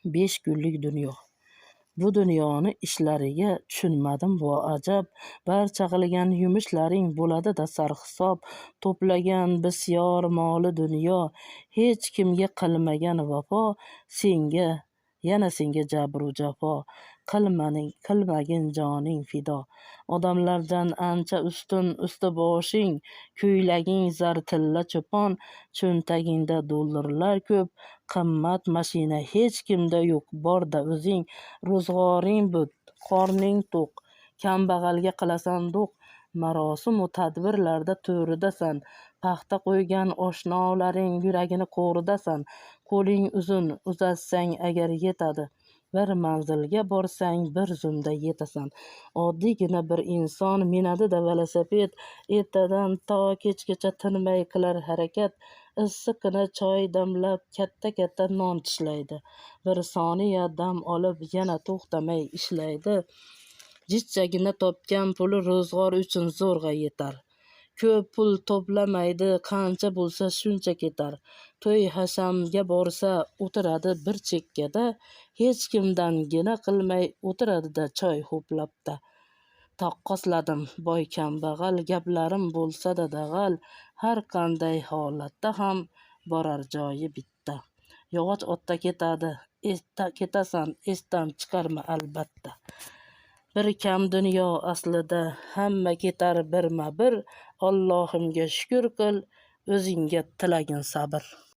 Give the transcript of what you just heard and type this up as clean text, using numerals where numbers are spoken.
5 kunlik dunyo. Bu dunyoni ishlariga tushunmadim vo ajab. Barcha qilgan yumushlaring bo'ladi-da sarhisob. To'plagan bisyor moli dunyo, hech kimga qilmagan vafo. Senga, yana senga jabru jafo. Qilmagin joning fido. Odamlardan ancha ustun, usti boshing. Ko'ylaging zar tilla cho'pon. Cho'ntagingda dollarlar ko'p. Qimmat mashina hech kimda yo'q. Bor-da o'zing. Ro'zg'oring but, qorning to'q. Kambag'alga qilasan do'q. Marosimu tadbirlarda to'ridasan. Paxta qo'ygan oshnolaring yuragini qo'ridasan. Qo'ling uzun, uzatsang agar yetadi. Bir manzilga borsang bir zumda yetasan. Oddiygina bir inson minadi-da velosiped. Ertadan to kechgacha tinmay qilar harakat. Issiqqina choy damlab, katta-katta non tishlaydi. Bir soniya dam olib, yana to'xtamay ishlaydi. Jichchagina topgan puli ro'zg'or uchun zo'rg'a yetar. Ko'p pul to'plamaydi, qancha bo'lsa shuncha ketar. To'y hashamga borsa, o'tiradi bir chekkada. Hech kimdan gina qilmay o'tiradi-da choy ho'plabda. Taqqosladim boy kambag'al, gaplarim bo'lsa-da dag'al. Har qanday holatda ham borar joyi bitta. Yog'och otda ketasan, esdan chiqarma albatta. Bir kam dunyo aslida, hamma ketar birma-bir. Allohimga shukr qil, o'zingga tilagin sabr.